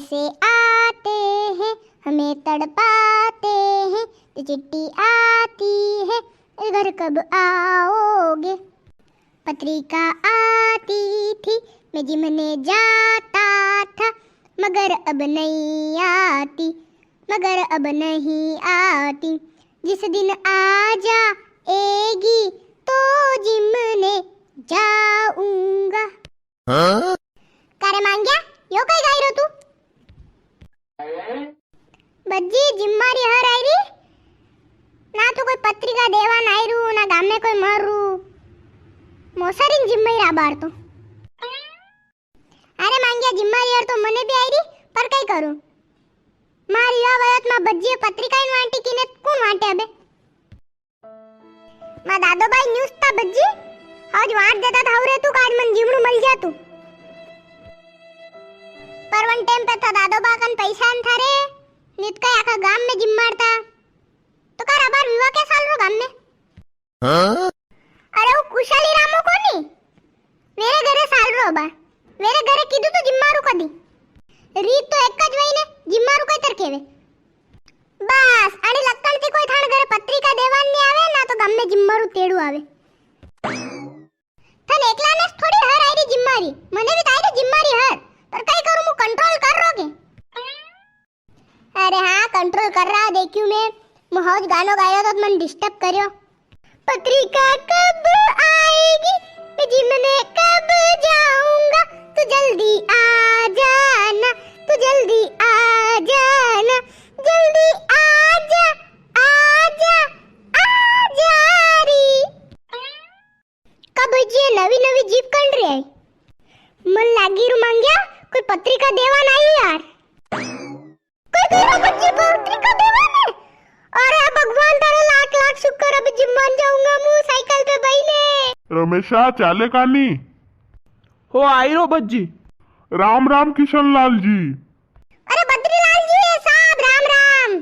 से आते हैं, हमें तड़पाते हैं, तो चिट्ठी आती है, घर कब आओगे। पत्रिका आती थी, मैं जिम में जाता था, मगर अब नहीं आती, मगर अब नहीं आती। जिस दिन आ जाएगी तो जिम ने जाऊंगा। कारे मांग्या यो कई गाई रो तू? बज्जी जिम्मारी हर आई री ना, तो कोई पत्रिका देवा ना आई रू ना गाम में कोई मर रू, मोसरीन जिम्माई रा बार तो। अरे मांग्या जिम्मारी हर तो मने भी आई री, पर कई करूं मारी या वयत में बज्जी पत्रिका इन वांटी किने कोण वांटे अबे। मा दादो भाई न्यूज़ ता बज्जी आज वाट देता था रे तू काज मन जीवणू मल जा तू। पर वन टाइम पे था दादो बा कन पैसा न था रे, नित का आखा गाम में जिम मारता तो कर अबार विवाह के साल रो गाम में। अरे वो कुशाली रामो कोनी मेरे घरे साल रो बा, मेरे घरे कीधु तो जिम मारू कदी रीत तो एक ज वई ने जिम मारू कई तर केवे बस। आणि लक्कण થી કોઈ થાણ ઘરે પત્રિકા દેવાન ની આવે ના તો ગામ में जिम मारू તેડું આવે। તને એકલાને થોડી હર આઈરી जिम मारी, મને भी તાઈરી जिम मारी हर, पर कई करूं मु कंट्रोल कर रोगे। अरे हाँ कंट्रोल कर रहा देखियो मैं हौज गानो गायो तो मन डिस्टर्ब करियो। पत्रिका कब आएगी, मैं जिम में कब जाऊंगा, तू जल्दी आ जाना, तू जल्दी आ जाना, जल्दी आ जा री। कब ये नवी नवी जीप कण रही है, मन लागी रू मांग्या कोई पत्रिका देवान आई यार, कोई तेरा बच्ची पत्रिका देवान है। अरे भगवान तारा लाख लाख शुक्र, अभी जिम मान जाऊंगा मु साइकिल पे बैठने। रमेशा चाले कानी हो आई रो बज्जी। राम राम किशन लाल जी। अरे बद्रीलाल जी साहब राम राम।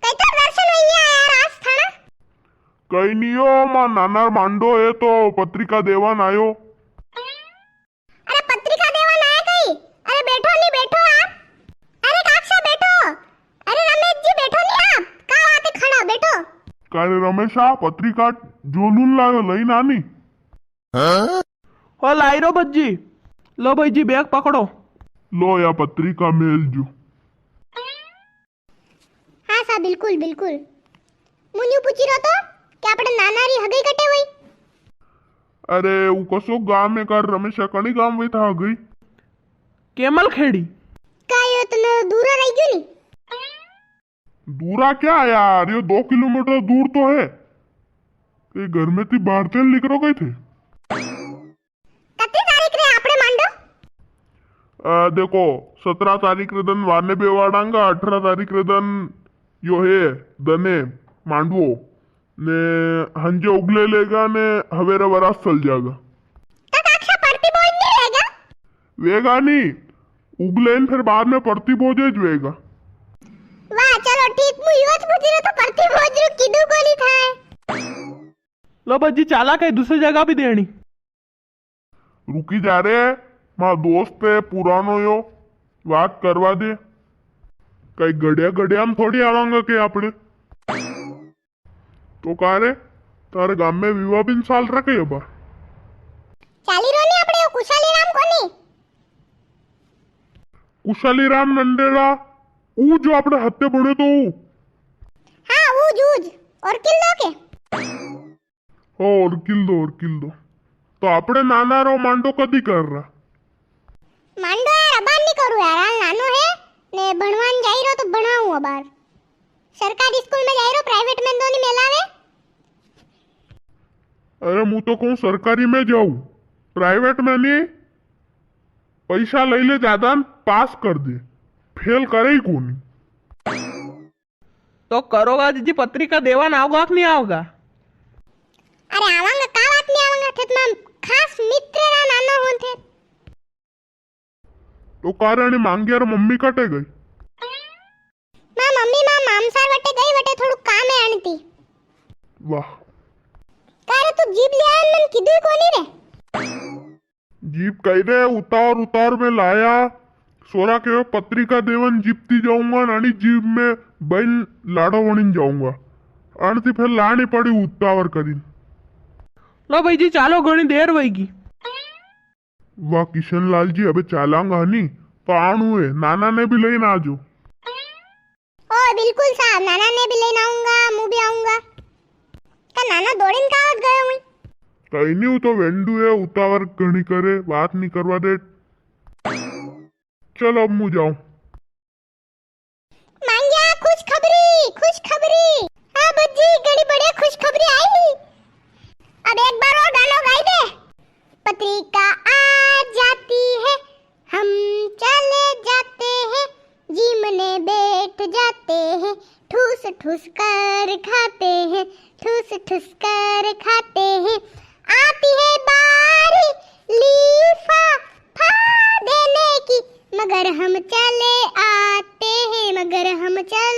कैसा दर्शन भैया यार आज था ना? कई नहीं हो मां नाना मांडो है तो पत्रिका देवान आयो। अरे पत्रिका देवान आया कई? अरे बैठो नहीं बैठो आप। अरे काक्षा बैठो। अरे रमेश जी बैठो नहीं आप, का आते खड़ा बैठो। कारे रमेशा पत्रिका जोलून लायो लई नानी। हो लाई रो बज्जी, लो भाईजी बैग पकड़ो। लो या पत्रिका मेल जो। हाँ सा बिल्कुल बिल्कुल। मुन्यू पूछी रो तो कि आपने नानारी हगई कटे हुई। अरे वो कसो गांव में कर रमेशा कणी गांव में था गई केमल खेड़ी का यो तने दूर रह गयो नी? दूरा क्या यार, ये 2 किलोमीटर दूर तो है। ये घर में थी बाहर से निकलो गए थे। कितनी तारीख रे आपने मांडो? देखो 17 तारीख रे दन वाने बेवाड़ांगा, 18 तारीख रे दन यो है दने मांडवो ने हंजे उगले लेगा ने हवेरा वरास चल जाएगा। तक अक्षा पड़ती बोझ नहीं रहेगा? वेगा नहीं उगले फिर बाद में पड़ती बोझे जुएगा। वाह चलो ठीक, मु युवत पूछी रो तो पड़ती बोझ रू कीधु कोनी थाय। लो बज्जी चाला कहीं दूसरी जगह भी देनी। रुकी जा रे मां दोस्त है पुरानो यो बात करवा दे, कई गड़िया गड़िया में थोड़ी आवांगा के आपने तो कहा रे तारे गाम में विवाह बिन साल रखे बा चाली रो ने आपने कुशाली राम कोनी? कुशाली राम नंडेरा ऊ जो अपने हत्ते बने तो हाँ वो जूज और किल दो के। और किल दो तो अपने नाना रो मांडो कदी कर रहा मांडो यार अबार नहीं करू यार, हाल नानो है ने भणवान जाई रो तो भणाऊं अबार। सरकारी स्कूल में जाई रो, प्राइवेट में दोनी मेलावे। अरे मु तो कहूँ सरकारी में जाऊं, प्राइवेट में नहीं। पैसा ले ले ज्यादा पास कर दे, फेल करे ही कोनी। तो करोगा जी पत्रिका देवान आओगा कि नहीं आओगा? अरे आवांगा का बात नहीं आवांगा, थे तुम खास मित्र रा नानो होन थे। तो कारण मांगी यार मम्मी कटे गई। मां मम्मी मां मामसार वटे गई, वटे थोड़ू काम है आणती। वाह कारे तू जीप ले आया, मन कीधु कोनी रे? जीप कई रे उतार उतार में लाया, सोरा के पत्रिका देवन जीपती जाऊंगा आणि जीप में बैल लाडो वणीन जाऊंगा आणि ती फिर लाणी पड़ी उतावर करीन। लो भाई जी चालो घनी देर वहीगी। वाह किशनलाल जी अबे चालांगा नहीं पाणु है नाना ने भी लेना आजो। ओ बिल्कुल साहब, नाना ने भी लेने आऊंगा, मैं भी आऊंगा। का नाना दौड़ीन कावत गए हुई? कहीं नहीं तो वेंडू है उतावर घनी करे बात नहीं करवा दे। चलो अब मुझे जाऊं। मांग्या खुश खबरी। हाँ बच्ची घड़ी बढ़िया खुश खबरी आई। अब एक बार और गाना गाई दे। पत्रिका आ जाती है, हम चले जाते हैं, जीमने बैठ जाते हैं, ठूस ठूस कर खाते हैं, ठूस ठूस कर खाते हैं। आती है बारी लिफाफा देने की, मगर हम चले आते हैं, मगर हम चले